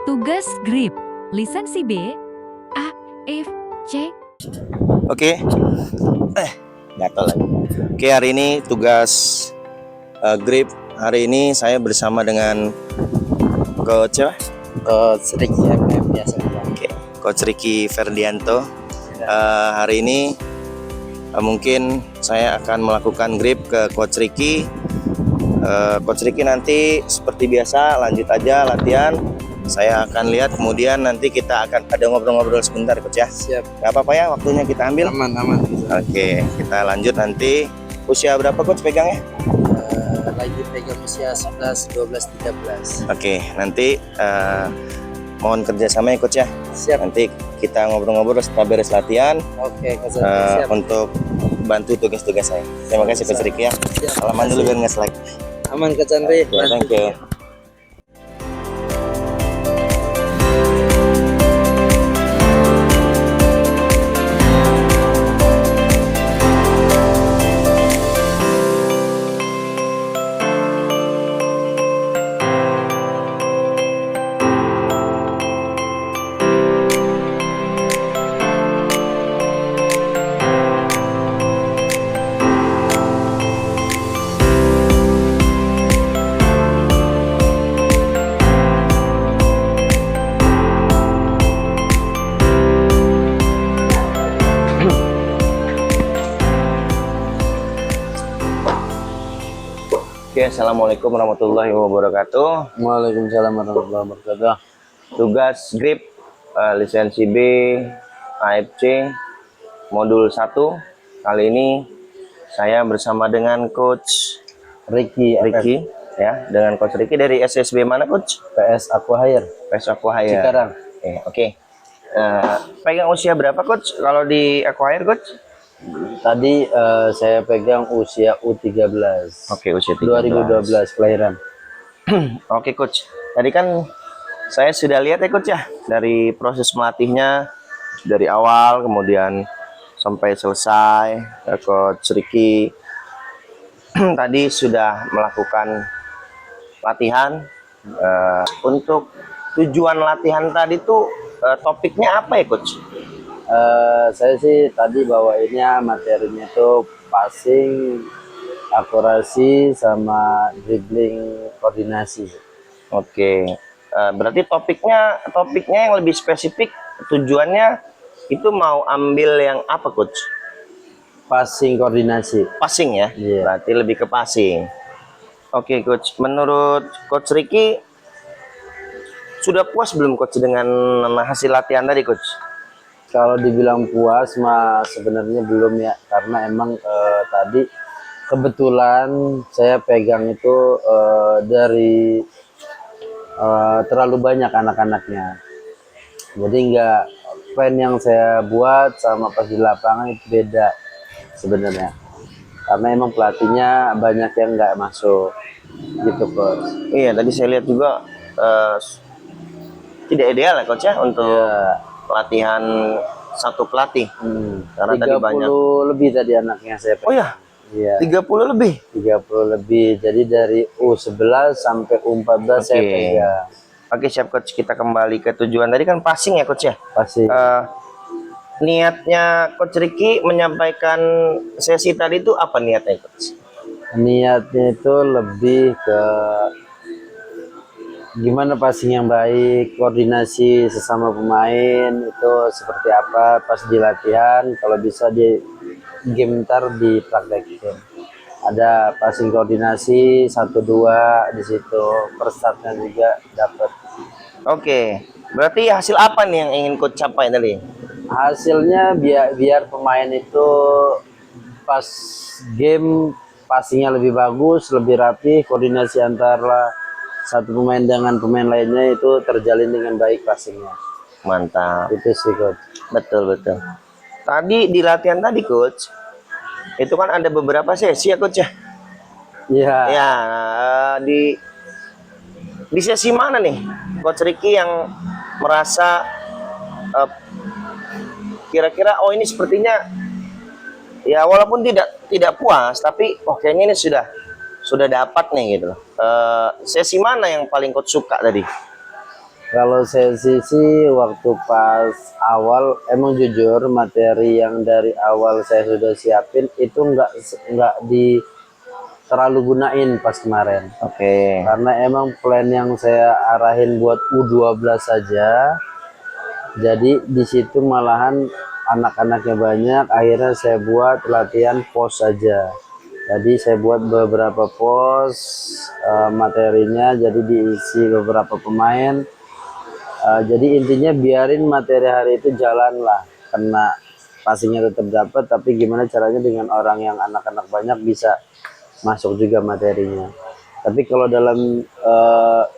Tugas grip, lisensi B, A, F, C. Oke, gatal lagi. Oke, hari ini tugas grip. Hari ini saya bersama dengan Coach siapa? Coach Ricky MM biasa. Oke, Coach Ricky Ferdianto. Hari ini mungkin saya akan melakukan grip ke Coach Ricky. Coach Ricky nanti seperti biasa lanjut aja latihan. Saya akan lihat, kemudian nanti kita akan ada ngobrol-ngobrol sebentar, Coach ya. Siap. Gak apa-apa ya, waktunya kita ambil. Aman. Oke, kita lanjut nanti. Usia berapa Coach pegangnya? Lagi pegang usia 11, 12, 13. Oke, nanti mohon kerjasama ya Coach ya. Siap. Nanti kita ngobrol-ngobrol setelah beres latihan Oke, Coach siap. untuk bantu tugas-tugas saya. Terima kasih Coach Ricky ya. Siap. Salaman dulu biar nggak selek. Aman Coach Andri. Ya, thank you. Oke, assalamualaikum warahmatullahi wabarakatuh. Waalaikumsalam warahmatullahi wabarakatuh. Tugas grip lisensi B AFC modul 1. Kali ini saya bersama dengan Coach Ricky ya, dengan Coach Ricky dari SSB mana Coach? PS Aquahire PS Aquahire. Cikarang. Oke. Pegang usia berapa Coach kalau di Aquahire Coach? Tadi saya pegang usia U13. Oke, usia 13. 2012 kelahiran. Oke Coach, tadi kan saya sudah lihat ya Coach ya, dari proses melatihnya dari awal kemudian sampai selesai. Coach Ricky tadi sudah melakukan latihan. Untuk tujuan latihan tadi tuh topiknya apa ya Coach? Saya sih tadi bawainnya materinya itu passing, akurasi, sama dribbling koordinasi. Oke, berarti topiknya yang lebih spesifik, tujuannya itu mau ambil yang apa Coach? Passing koordinasi. Passing ya, Iya. Berarti lebih ke passing. Oke Coach, menurut Coach Ricky sudah puas belum Coach dengan hasil latihan tadi Coach? Kalau dibilang puas mah sebenarnya belum ya, karena emang tadi kebetulan saya pegang itu dari terlalu banyak anak-anaknya, jadi nggak, plan yang saya buat sama pas di lapangan itu beda sebenarnya, karena emang pelatihnya banyak yang nggak masuk gitu Coach. Iya, tadi saya lihat juga tidak ideal ya Coach ya untuk latihan satu pelatih. Karena tadi 30 banyak lebih tadi anaknya saya pegang. Oh ya, Iya. 30 lebih. 30 lebih. Jadi dari U11 sampai U14 saya pegang. Oke, siap Coach. Kita kembali ke tujuan tadi kan passing ya Coach ya. Pasti. Niatnya Coach Ricky menyampaikan sesi tadi itu apa niatnya Coach? Niatnya itu lebih ke gimana passing yang baik, koordinasi sesama pemain itu seperti apa pas di latihan, kalau bisa di game ntar dipraktekin. Ada passing koordinasi 1-2 di situ, persatnya juga dapat. Oke, berarti hasil apa nih yang ingin Coach capai tadi? Hasilnya biar pemain itu pas game passingnya lebih bagus, lebih rapi, koordinasi antara satu pemain dengan pemain lainnya itu terjalin dengan baik passingnya. Mantap. Itu sih Coach. Betul. Tadi di latihan tadi Coach, itu kan ada beberapa sesi ya Coach ya? Iya. Ya, di sesi mana nih Coach Ricky yang merasa kira-kira oh ini sepertinya ya walaupun tidak puas, tapi oh kayaknya ini sudah dapat nih gitu. Sesi mana yang paling Coach suka tadi? Kalau sesi sih waktu pas awal emang jujur materi yang dari awal saya sudah siapin itu nggak di terlalu gunain pas kemarin. Oke. Karena emang plan yang saya arahin buat U12 saja. Jadi di situ malahan anak-anaknya banyak, akhirnya saya buat latihan pos saja. Jadi saya buat beberapa pos materinya jadi diisi beberapa pemain. Jadi intinya biarin materi hari itu jalan lah, kena passingnya tetap dapat, tapi gimana caranya dengan orang yang anak-anak banyak bisa masuk juga materinya. Tapi kalau dalam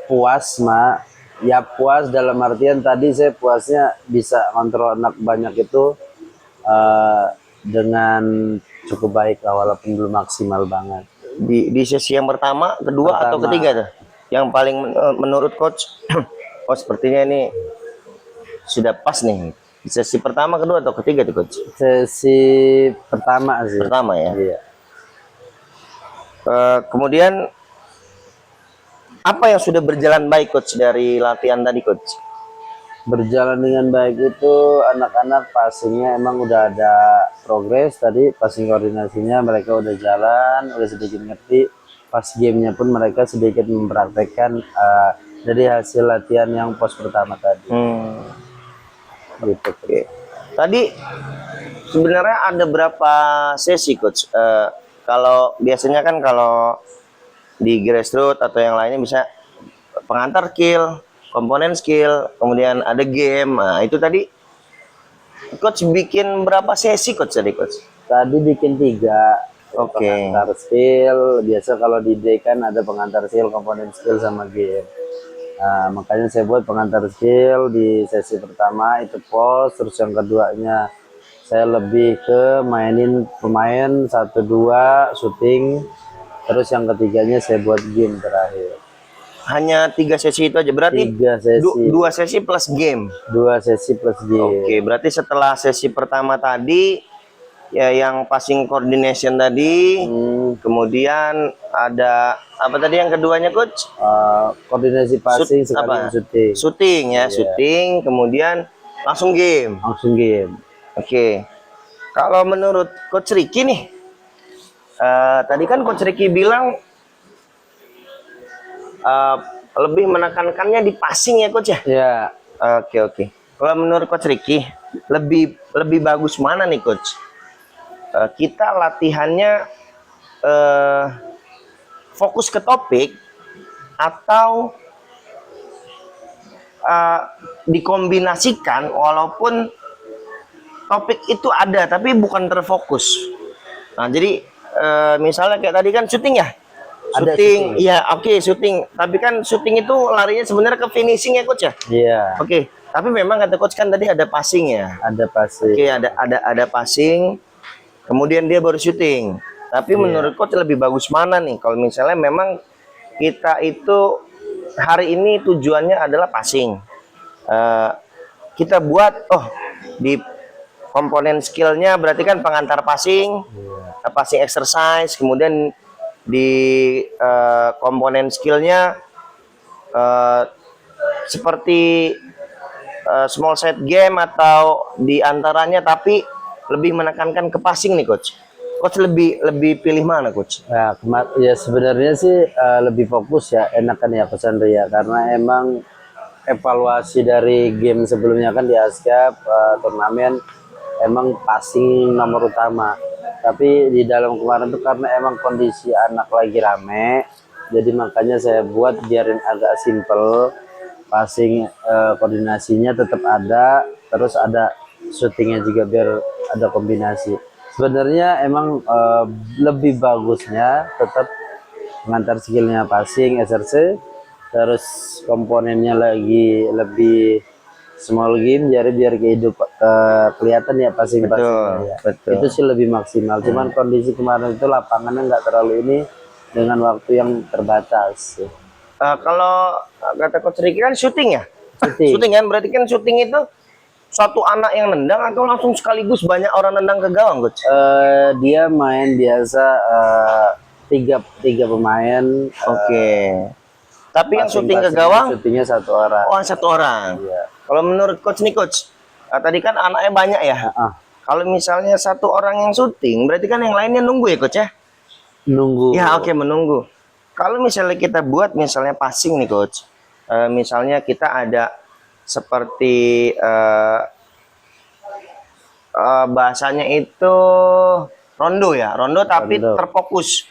puas mah ya puas dalam artian tadi saya puasnya bisa kontrol anak banyak itu dengan cukup baik lah, walaupun belum maksimal banget. Di sesi yang pertama, kedua atau Pertama. ketiga tuh? Yang paling menurut coach, oh sepertinya ini sudah pas nih. Di sesi pertama, kedua atau ketiga tuh coach? Sesi pertama sih. Pertama ya. Iya. Kemudian apa yang sudah berjalan baik coach dari latihan tadi coach? Berjalan dengan baik itu anak-anak passingnya emang udah ada progres, tadi passing koordinasinya mereka udah jalan, udah sedikit ngerti. Pas gamenya pun mereka sedikit mempraktekkan dari hasil latihan yang pos pertama tadi. Gitu. Oke. Tadi sebenarnya ada berapa sesi coach? Kalau biasanya kan kalau di grassroots atau yang lainnya bisa pengantar skill, komponen skill, kemudian ada game. Nah, itu tadi coach bikin berapa sesi coach tadi coach? Tadi bikin 3. Oke. Pengantar skill, biasa kalau di day kan ada pengantar skill, komponen skill sama game. Nah, makanya saya buat pengantar skill di sesi pertama itu pos, terus yang keduanya saya lebih ke mainin pemain 1-2 shooting, terus yang ketiganya saya buat game terakhir. Hanya 3 sesi itu aja, berarti 3 sesi, 2 sesi plus game. 2 sesi plus game. Oke, berarti setelah sesi pertama tadi ya yang passing coordination tadi, kemudian ada apa tadi yang keduanya coach? Koordinasi passing Shoot, sekalian apa? shooting. Shooting ya, shooting, kemudian langsung game. Langsung game. Oke. Kalau menurut coach Ricky nih, tadi kan coach Ricky bilang lebih menekankannya di passing ya coach ya? Ya, Oke. Kalau menurut coach Ricky, lebih bagus mana nih coach? Kita latihannya fokus ke topik atau dikombinasikan walaupun topik itu ada tapi bukan terfokus. Nah, jadi misalnya kayak tadi kan syuting ya? Syuting, iya oke, syuting. Tapi kan syuting itu larinya sebenarnya ke finishing ya coach ya? iya. Oke, tapi memang kata coach kan tadi ada passing ya? Ada passing. Oke, ada passing. Kemudian dia baru syuting. Tapi menurut coach lebih bagus mana nih? Kalau misalnya memang kita itu hari ini tujuannya adalah passing. Kita buat di komponen skillnya berarti kan pengantar passing, passing exercise, kemudian di komponen skillnya seperti small set game atau di antaranya, tapi lebih menekankan ke passing nih coach. Coach lebih pilih mana coach? Ya, ya sebenarnya sih lebih fokus ya, enakan ya Coach Andri ya, karena emang evaluasi dari game sebelumnya kan di ASCAP turnamen emang passing nomor utama. Tapi di dalam kemarin tuh karena emang kondisi anak lagi rame, jadi makanya saya buat biarin agak simple, passing koordinasinya tetap ada, terus ada shootingnya juga biar ada kombinasi. Sebenarnya emang lebih bagusnya tetap mengantar skillnya passing SRC, terus komponennya lagi lebih small game, jadi biar kehidup kelihatan ya passing ya. Betul. Itu sih lebih maksimal. Cuman kondisi kemarin itu lapangannya nggak terlalu ini dengan waktu yang terbatas. Kalau kata coach Ricky kan syuting ya? Syuting Kan berarti kan syuting itu satu anak yang nendang atau langsung sekaligus banyak orang nendang ke gawang coach? Dia main biasa tiga pemain. Oke. Tapi yang syuting ke Masing-masing gawang, syutingnya 1 orang. oh 1 orang. Iya. Kalau menurut coach nih coach, tadi kan anaknya banyak ya. Kalau misalnya 1 orang yang syuting, berarti kan yang lainnya nunggu ya coach ya? Nunggu. Ya oke, menunggu. Kalau misalnya kita buat misalnya passing nih coach, misalnya kita ada seperti bahasanya itu rondo ya, rondo tapi Rondo. terfokus.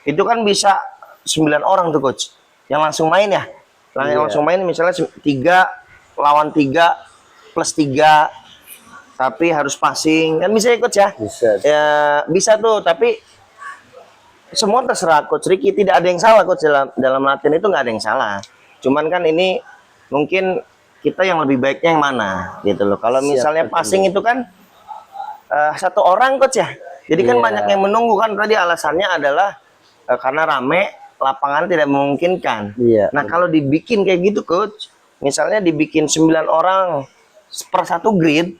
Itu kan bisa 9 orang tuh coach, yang langsung main ya. Yang Iya. langsung main misalnya 3 lawan 3 plus 3, tapi harus passing kan bisa ya coach ya? Bisa. Ya bisa tuh, tapi semua terserah coach Ricky, tidak ada yang salah coach, dalam latihan itu nggak ada yang salah. Cuman kan ini mungkin kita yang lebih baiknya yang mana gitu loh. Kalau Siap, misalnya betul. passing itu kan 1 orang coach ya, jadi kan Iya. banyak yang menunggu kan. Tadi alasannya adalah karena rame, lapangan tidak memungkinkan. Iya. Nah kalau dibikin kayak gitu coach, misalnya dibikin 9 orang per 1 grid,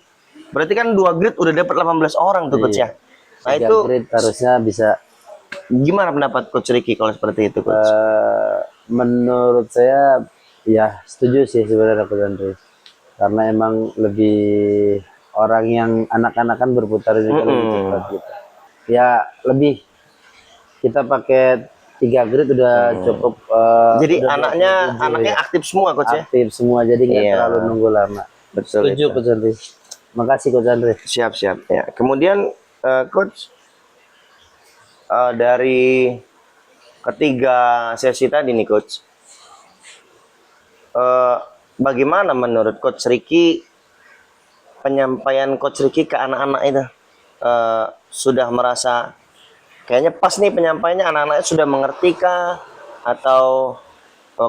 berarti kan 2 grid udah dapat 18 orang tuh coach ya. Nah 3 itu grid harusnya bisa. gimana pendapat coach Ricky kalau seperti itu coach? Menurut saya ya setuju sih sebenarnya Coach Andri, karena emang lebih orang yang anak-anak kan berputar juga lebih cepat gitu ya, lebih kita pakai 3 grid udah cukup. Jadi udah anaknya 27 ya. aktif semua coach ya. Aktif semua, jadi nggak Iya. terlalu nunggu lama. Betul Setuju itu. Coach Andri, makasih Coach Andri. Siap ya. Kemudian coach, dari ketiga sesi tadi nih coach, bagaimana menurut coach Ricky penyampaian coach Ricky ke anak-anak itu? Sudah merasa kayaknya pas nih penyampaiannya, anak-anaknya sudah mengerti kah, atau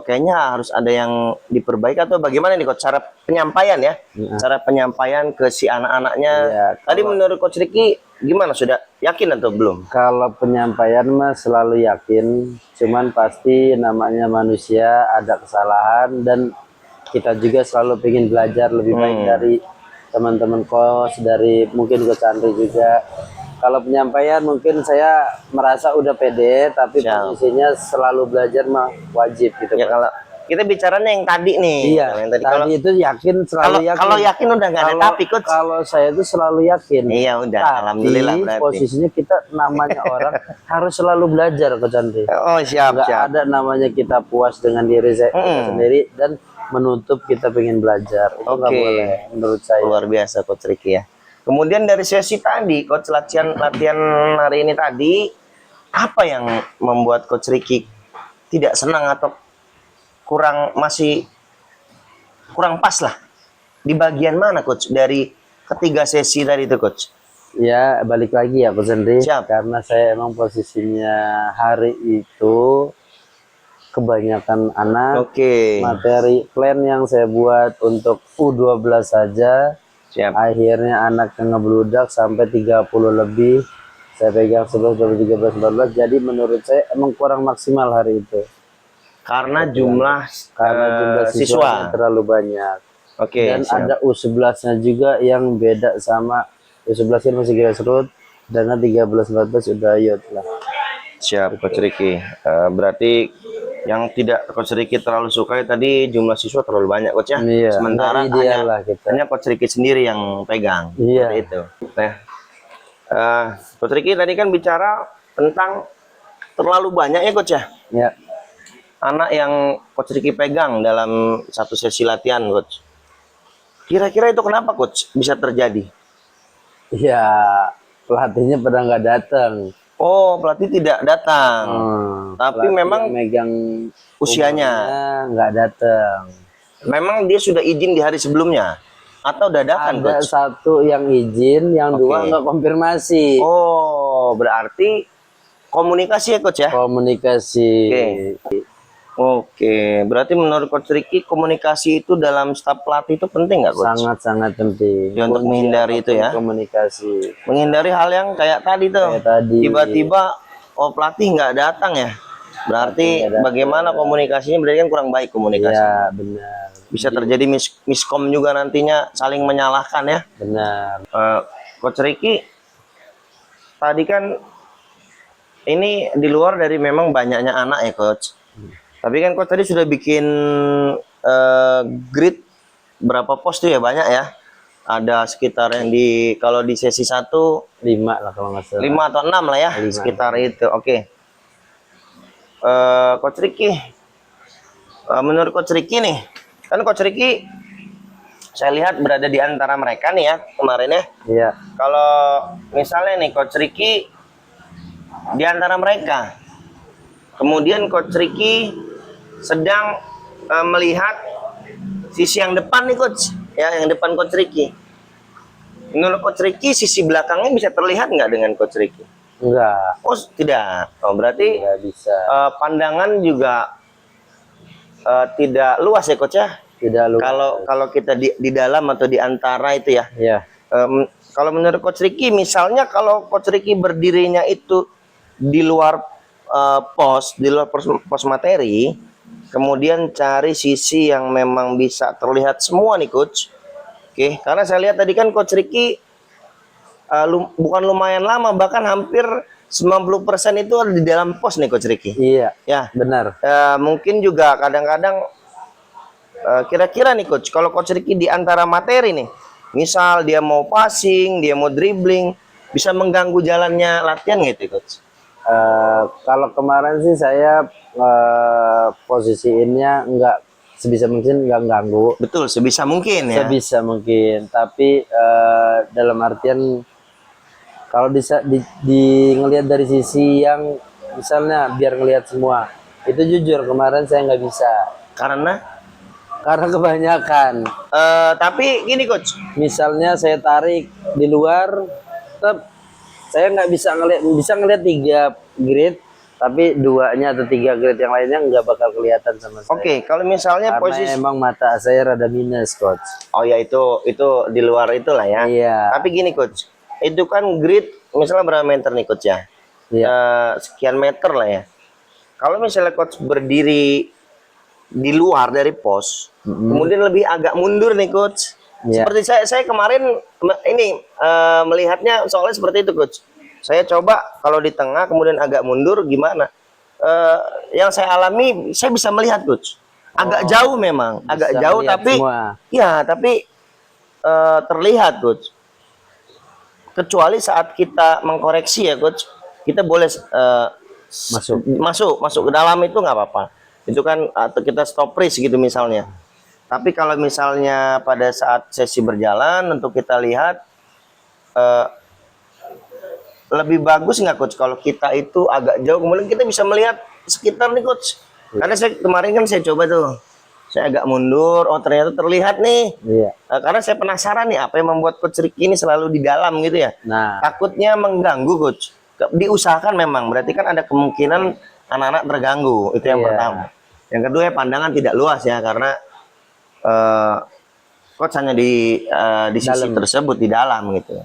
kayaknya harus ada yang diperbaiki, atau bagaimana nih coach cara penyampaian ya? Cara penyampaian ke si anak-anaknya. Iya, Tadi menurut coach Ricky gimana, sudah yakin atau belum? Kalau penyampaian mah selalu yakin, cuman pasti namanya manusia ada kesalahan, dan kita juga selalu ingin belajar lebih baik dari teman-teman coach, dari mungkin Coach Andri juga. Kalau penyampaian mungkin saya merasa udah pede, tapi Siap. posisinya selalu belajar mah wajib gitu. Ya kalau kita bicaranya yang tadi nih. Iya, yang tadi kalau itu yakin, selalu yakin. kalau yakin udah nggak ada tapi coach. Kalau saya itu selalu yakin. Iya udah, Tapi alhamdulillah berarti. posisinya kita namanya orang harus selalu belajar Coach Andri. Oh siap Nggak siap. ada namanya kita puas dengan diri kita sendiri dan menutup kita pengen belajar. Itu nggak Oke. boleh menurut saya. Luar biasa coach Ricky ya. Kemudian dari sesi tadi coach, latihan hari ini tadi, apa yang membuat coach Ricky tidak senang atau masih kurang pas lah? Di bagian mana coach dari ketiga sesi tadi itu coach? Ya balik lagi ya Coach Andri, Siap. karena saya emang posisinya hari itu kebanyakan anak. Oke. Materi plan yang saya buat untuk U12 saja, Siap. akhirnya anak yang ngebludak sampai 30 lebih. Saya pegang 11, 12, 13, 14. Jadi menurut saya emang kurang maksimal hari itu. Karena jumlah Jumlah siswa. siswanya terlalu banyak. Oke. Dan Siap. ada U11-nya juga yang beda sama U11 kan masih grassroots, dengan 13, 14 udah youth lah. Siap coach Ricky. Berarti yang tidak coach Ricky terlalu suka tadi jumlah siswa terlalu banyak coach ya. Iya, Sementara nggak ideal lah kita. hanya coach Ricky sendiri yang pegang. Iya. Seperti itu. Nah, coach Ricky tadi kan bicara tentang terlalu banyak ya coach ya, Ya, anak yang coach Ricky pegang dalam satu sesi latihan coach. Kira-kira itu kenapa coach bisa terjadi? ya pelatihnya pada nggak datang. Oh, pelatih tidak datang. Tapi Pelatih memang yang megang usianya. umurnya nggak datang. Memang dia sudah izin di hari sebelumnya atau dadakan Ada coach? satu yang izin, yang Oke. dua nggak konfirmasi. Oh, berarti komunikasi ya coach ya? Komunikasi. Oke, berarti menurut coach Ricky komunikasi itu dalam staf pelatih itu penting nggak coach? Sangat-sangat penting. Ya, untuk Kunci menghindari itu ya. Komunikasi. Menghindari hal yang kayak tadi tuh. Kayak tadi. Tiba-tiba pelatih nggak datang ya. Berarti Nggak datang. bagaimana komunikasinya, berarti kan kurang baik komunikasi. Ya benar. Bisa terjadi miskom juga nantinya, saling menyalahkan ya. Benar. Coach Ricky tadi kan ini di luar dari memang banyaknya anak ya coach. Tapi kan coach tadi sudah bikin grid berapa pos tuh ya, banyak ya. Ada sekitar yang kalau di sesi 1 5 lah kalau nggak salah. 5 atau 6 lah ya, 5. sekitar itu. Oke. Coach Ricky, menurut Coach Ricky nih, kan Coach Ricky saya lihat berada di antara mereka nih ya kemarin ya. Iya. Kalau misalnya nih Coach Ricky di antara mereka, kemudian Coach Ricky sedang melihat sisi yang depan nih Coach, ya yang depan Coach Ricky. Menurut Coach Ricky sisi belakangnya bisa terlihat nggak dengan Coach Ricky? Enggak. Oh tidak. Oh berarti Nggak bisa. pandangan juga tidak luas ya Coach ya? Tidak luas. Kalau kita di dalam atau di antara itu ya. Iya. Kalau menurut Coach Ricky, misalnya kalau Coach Ricky berdirinya itu di luar di luar pos materi, kemudian cari sisi yang memang bisa terlihat semua nih Coach. Oke, karena saya lihat tadi kan Coach Ricky bukan lumayan lama, bahkan hampir 90% itu ada di dalam pos nih Coach Ricky. Iya. Ya, Benar. mungkin juga kadang-kadang kira-kira nih Coach, kalau Coach Ricky di antara materi nih, misal dia mau passing, dia mau dribbling, bisa mengganggu jalannya latihan gitu Coach. Kalau kemarin sih saya posisiinnya nggak, sebisa mungkin nggak ganggu. Betul, sebisa mungkin ya. Sebisa mungkin, tapi dalam artian kalau ngelihat dari sisi yang misalnya biar ngelihat semua, itu jujur kemarin saya nggak bisa Karena kebanyakan. tapi gini Coach, Misalnya saya tarik di luar, tetap saya nggak bisa ngelihat 3 grid, tapi 2-nya atau 3 grid yang lainnya nggak bakal kelihatan sama saya. oke, kalau misalnya Karena posisi, emang mata saya rada minus, Coach. oh ya itu di luar itulah ya. Iya. Tapi gini Coach, itu kan grid misalnya berapa meter nih Coach ya? Iya. Sekian meter lah ya. Kalau misalnya Coach berdiri di luar dari pos, kemudian lebih agak mundur nih Coach. Iya. Seperti saya kemarin ini melihatnya soalnya seperti itu Coach. Saya coba kalau di tengah kemudian agak mundur gimana? Yang saya alami, saya bisa melihat Coach. Agak jauh memang, agak Bisa jauh melihat tapi semua. ya tapi terlihat Coach. Kecuali saat kita mengkoreksi ya Coach, kita boleh masuk ke dalam itu nggak apa-apa. Itu kan atau kita stop freeze gitu misalnya. Tapi kalau misalnya pada saat sesi berjalan untuk kita lihat lebih bagus nggak Coach kalau kita itu agak jauh, kemudian kita bisa melihat sekitar nih Coach. Karena saya kemarin kan saya coba tuh, saya agak mundur, oh ternyata terlihat nih. Iya. Karena saya penasaran nih apa yang membuat Coach Ricky ini selalu di dalam gitu ya. Nah, Takutnya mengganggu Coach. Diusahakan memang, berarti kan ada kemungkinan anak-anak terganggu, itu yang Iya. pertama. Yang kedua ya pandangan tidak luas ya, karena Coach hanya di sisi Dalam. tersebut di dalam gitu.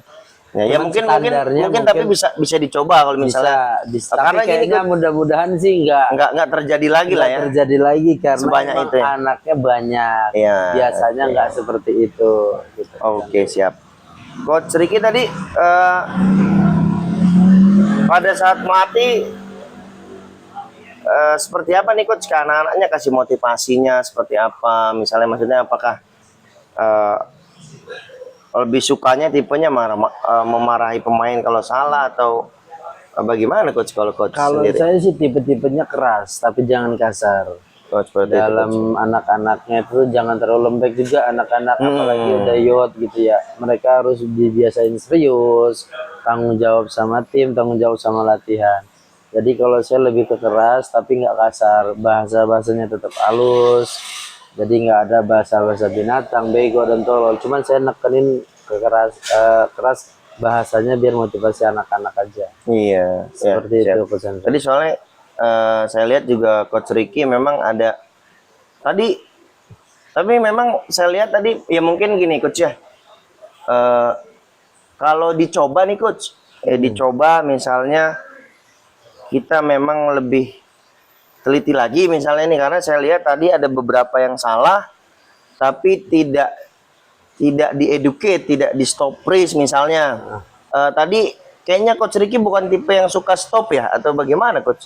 Ya Cuman mungkin standarnya tapi bisa dicoba kalau misalnya. bisa. Karena Tapi gini kayaknya Coach, mudah-mudahan sih nggak terjadi lagi lah ya. terjadi lagi karena Sebanyak emang itu ya. anaknya banyak. Iya, Biasanya oke. nggak seperti itu. Gitu. Oke, siap. Coach Ricky tadi pada saat melatih seperti apa nih Coach ke anak-anaknya, kasih motivasinya seperti apa? Misalnya maksudnya apakah lebih sukanya tipenya memarahi pemain kalau salah atau bagaimana Coach kalau Coach Kalau sendiri? saya sih tipe-tipenya keras, tapi jangan kasar. Coach seperti itu, Coach. Dalam anak-anaknya itu jangan terlalu lembek juga anak-anak, apalagi udah yot gitu ya. Mereka harus dibiasain serius, tanggung jawab sama tim, tanggung jawab sama latihan. Jadi kalau saya lebih ke keras tapi nggak kasar, bahasa-bahasanya tetap halus. Jadi nggak ada bahasa-bahasa binatang, bego dan tolol. Cuman saya nekenin keras bahasanya biar motivasi anak-anak aja. Iya, Seperti ya, itu siap. Coach Andre. Tadi soalnya saya lihat juga Coach Ricky memang ada tadi, tapi memang saya lihat tadi ya mungkin gini Coach ya, kalau dicoba nih Coach, dicoba misalnya kita memang lebih teliti lagi misalnya nih, karena saya lihat tadi ada beberapa yang salah tapi tidak dieducate, tidak di stop freeze misalnya. Tadi kayaknya Coach Ricky bukan tipe yang suka stop ya, atau bagaimana Coach?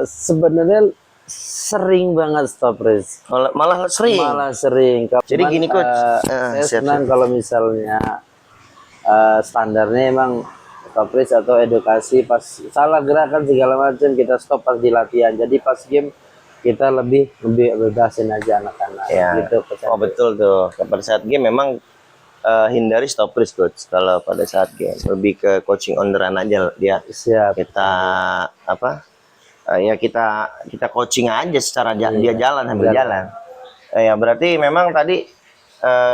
Sebenarnya sering banget stop race. Malah sering. Malah sering. Jadi gini, Coach. Saya Siap, senang kalau misalnya standarnya emang stop race atau edukasi, pas salah gerakan segala macam kita stop pas di latihan. Jadi pas game kita lebih bebasin aja anak-anak. Ya. Gitu, Coach. Oh betul tuh. Pada saat game memang hindari stop race, Coach. Kalau pada saat game lebih ke coaching on the run aja dia. Siap. Kita apa? Ya kita coaching aja secara dia jalan sambil jalan. Ya berarti memang tadi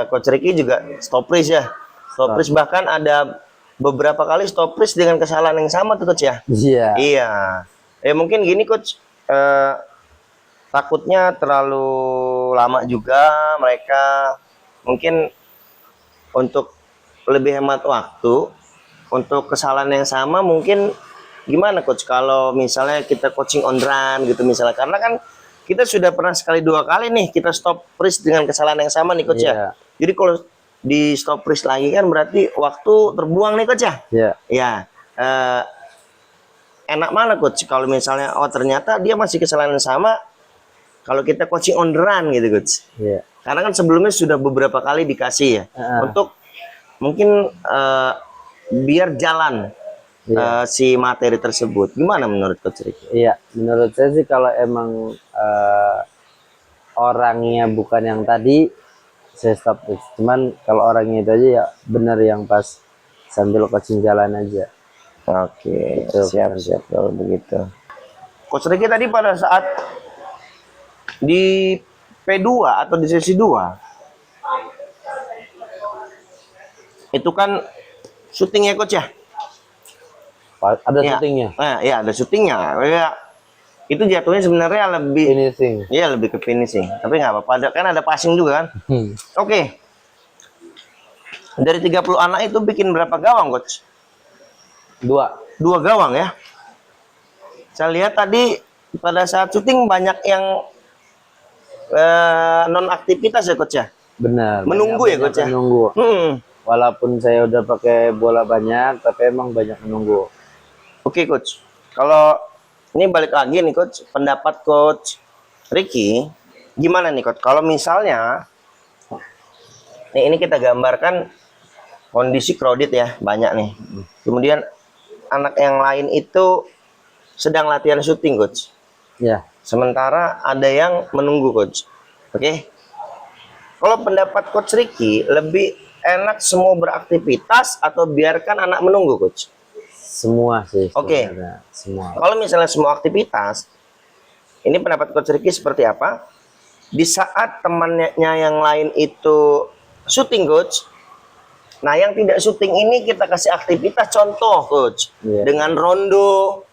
Coach Ricky juga stop race ya. Stop race, bahkan ada beberapa kali stop race dengan kesalahan yang sama tuh, Coach ya. Iya. Iya. Mungkin gini, Coach. Takutnya terlalu lama juga mereka, mungkin untuk lebih hemat waktu untuk kesalahan yang sama mungkin gimana, Coach, kalau misalnya kita coaching on run gitu misalnya, karena kan kita sudah pernah sekali 2 kali nih kita stop race dengan kesalahan yang sama nih, Coach ya. Jadi kalau di stop race lagi kan berarti waktu terbuang nih, Coach ya. Iya. Ya. Enak mana, Coach, kalau misalnya ternyata dia masih kesalahan yang sama kalau kita coaching on the run gitu, Coach. Iya. Karena kan sebelumnya sudah beberapa kali dikasih ya untuk mungkin biar jalan si materi tersebut. Gimana menurut Coach Ricky? Iya, menurut saya sih kalau emang orangnya bukan yang tadi, saya stop terus. Cuman kalau orangnya itu aja ya benar yang pas sambil coaching jalan aja. Oke, Gitu, siap kalau begitu. Coach Ricky tadi pada saat di P2 atau di sesi 2 itu kan syutingnya, Coach ya. Ada syutingnya. Ya ada syutingnya. Ya, itu jatuhnya sebenarnya lebih Finishing. Iya, lebih ke finishing. Tapi nggak apa-apa, kan ada passing juga kan. Oke. Dari 30 anak itu bikin berapa gawang, Coach? 2 gawang ya. Saya lihat tadi pada saat syuting banyak yang non aktivitas ya, Coach ya. Benar. Menunggu ya, Coach ya. Menunggu. Walaupun saya udah pakai bola banyak, tapi emang banyak menunggu. Oke, Coach. Kalau ini balik lagi nih, Coach, pendapat Coach Ricky gimana nih, Coach? Kalau misalnya nih, ini kita gambarkan kondisi crowded ya, banyak nih. Kemudian anak yang lain itu sedang latihan syuting, Coach. Ya. Sementara ada yang menunggu, Coach. Oke. Kalau pendapat Coach Ricky, lebih enak semua beraktivitas atau biarkan anak menunggu, Coach? Semua sih. Oke. Semua. Kalau misalnya semua aktivitas, ini pendapat Coach Ricky seperti apa? Di saat temannya yang lain itu syuting, Coach. Nah, yang tidak syuting ini kita kasih aktivitas contoh, Coach. Dengan rondo,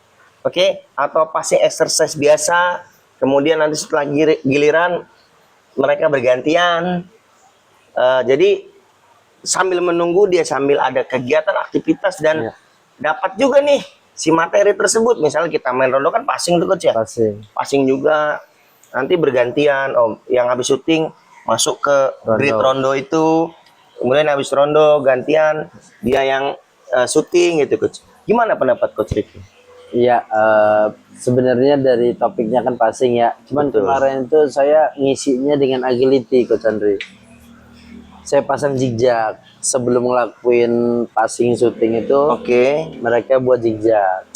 oke, atau passing exercise biasa. Kemudian nanti setelah giliran mereka bergantian. Jadi sambil menunggu dia sambil ada kegiatan aktivitas dan dapat juga nih si materi tersebut. Misalnya kita main rondo kan passing tuh, Coach ya. Passing juga. Nanti bergantian. Oh, yang habis syuting masuk ke grid rondo itu. Kemudian habis rondo gantian dia yang syuting gitu, Coach. Gimana pendapat Coach Ricky? Iya, sebenarnya dari topiknya kan passing ya. Cuman kemarin itu saya ngisinya dengan agility, Coach Andri. Saya pasang zigzag sebelum ngelakuin passing syuting itu. Mereka buat zigzag,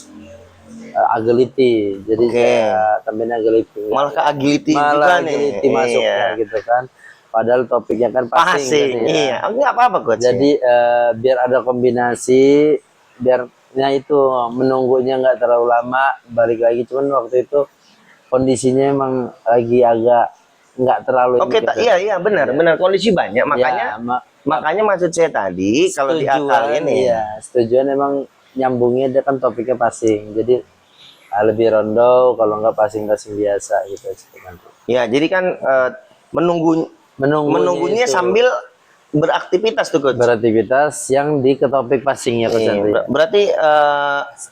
agility. Jadi saya tambahin agility. Malah ke agility juga agility nih. Masuknya gitu kan. Padahal topiknya kan passing. Iya, nggak apa-apa, Coach. Jadi biar ada kombinasi, biar itu menunggunya nggak terlalu lama. Balik lagi, cuman waktu itu kondisinya emang lagi agak nggak terlalu. Iya benar kondisi banyak, makanya makanya maksud saya tadi kalau diakalin setujuan emang nyambungnya dia kan topiknya passing, jadi lebih rondo, kalau nggak passing biasa gitu. Ya, jadi kan menunggunya sambil beraktivitas tuh, Coach. Beraktivitas yang di ke topik passingnya, Coach. Berarti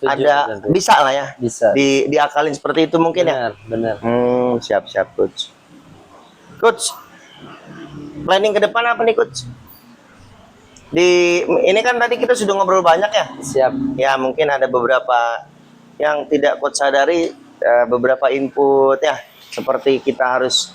ada bisa lah ya. Bisa. Diakalin seperti itu mungkin ya. Benar. Siap, Coach. Coach, planning ke depan apa nih, Coach? Ini kan tadi kita sudah ngobrol banyak ya. Siap. Ya, mungkin ada beberapa yang tidak Coach sadari, beberapa input ya. seperti kita harus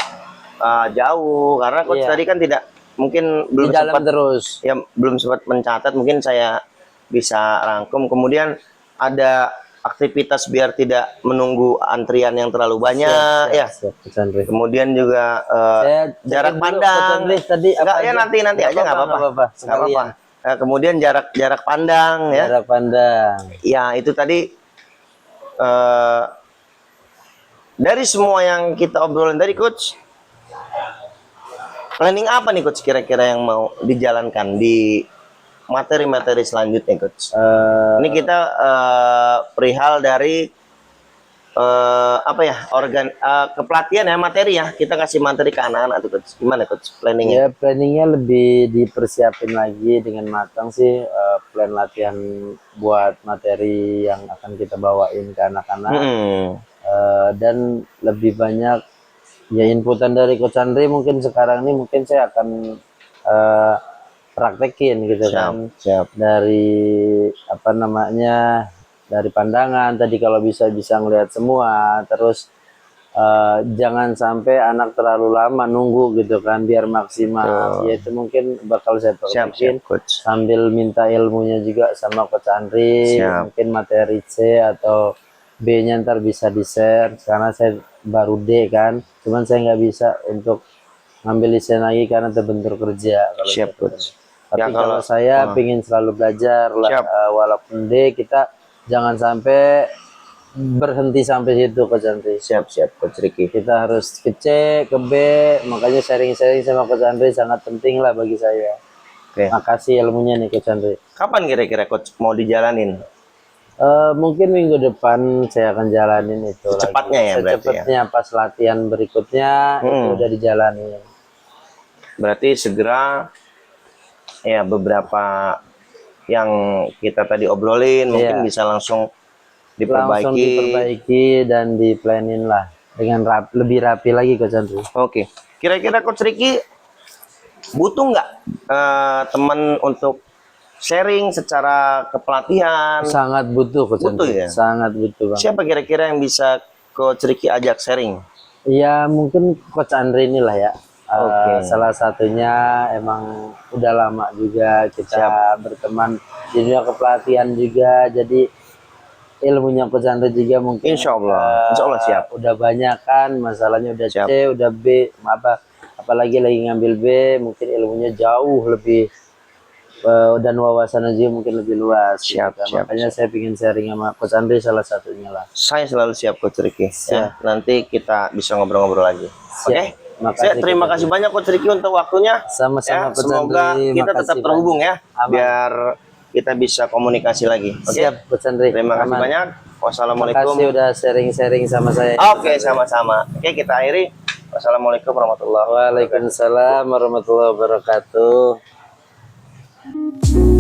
jauh, karena coach Iya. tadi kan tidak mungkin Di belum dalam sempat terus. ya belum sempat mencatat, mungkin saya bisa rangkum. Kemudian ada aktivitas biar tidak menunggu antrian yang terlalu banyak ya. Siap, Coach Andri. Kemudian juga Saya jarak cek dulu, pandang. Coach Andri, tadi apa Enggak, ya aja? nanti aja nggak apa-apa. Nggak apa-apa, Nggak apa-apa. sekalian. Kemudian jarak pandang ya. Jarak pandang. Ya, itu tadi dari semua yang kita obrolin tadi coach, planning apa nih coach kira-kira yang mau dijalankan di materi-materi selanjutnya coach? Ini kita perihal dari apa ya, kepelatihan ya, materi ya, kita kasih materi ke anak-anak tuh coach. Gimana coach planningnya? Ya, planningnya lebih dipersiapin lagi dengan matang sih, plan latihan buat materi yang akan kita bawain ke anak-anak. Dan lebih banyak ya inputan dari Coach Andri. Mungkin sekarang ini mungkin saya akan praktekin gitu kan, dari apa namanya, dari pandangan tadi, kalau bisa ngelihat semua. Terus jangan sampai anak terlalu lama nunggu gitu kan, biar maksimal. Ya itu mungkin bakal saya praktekin sambil minta ilmunya juga sama Coach Andri. Mungkin materi C atau B-nya ntar bisa di-share, karena saya baru D kan, cuman saya nggak bisa untuk ngambil lisen lagi karena terbentur kerja. Tapi ya, kalau saya pingin selalu belajar, walaupun D, kita jangan sampai berhenti sampai situ Coach Andri. Siap Coach Ricky. Kita harus ke C, ke B, makanya sharing-sharing sama Coach Andri sangat penting lah bagi saya. Makasih ilmunya nih Coach Andri. Kapan kira-kira Coach mau dijalanin? Mungkin minggu depan saya akan jalanin itu. Secepatnya lagi. Secepatnya ya? Pas latihan berikutnya itu udah dijalanin. Berarti segera ya, beberapa yang kita tadi obrolin mungkin bisa langsung diperbaiki dan diplanin lah dengan lebih rapi lagi Coach Andri. Oke. Kira-kira Coach Ricky butuh nggak teman untuk sharing secara kepelatihan? Sangat butuh Coach Andri. Ya? Sangat butuh banget. Siapa kira-kira yang bisa Coach Ricky ajak sharing? Ya mungkin Coach Andri inilah ya. Salah satunya, emang udah lama juga kita berteman di dunia kepelatihan juga, jadi ilmunya Coach Andri juga mungkin Insya Allah siap. Udah banyak kan, masalahnya udah C, udah B, apalagi lagi ngambil B, mungkin ilmunya jauh lebih dan wawasannya juga mungkin lebih luas. Makanya saya ingin sharing sama Coach Andri, salah satunya lah. Saya selalu siap Coach Ricky. Ya, nanti kita bisa ngobrol-ngobrol lagi. Oke. Saya terima kasih banyak Coach Ricky untuk waktunya. Sama-sama Coach semoga Andri. kita tetap terhubung ya. Biar kita bisa komunikasi lagi. Siap Coach Andri. Terima kasih banyak. Wassalamualaikum. Terima kasih udah sharing-sharing sama saya. Oke, sama-sama. Oke, kita akhiri. Wassalamualaikum warahmatullahi wabarakatuh. Waalaikumsalam warahmatullahi wabarakatuh.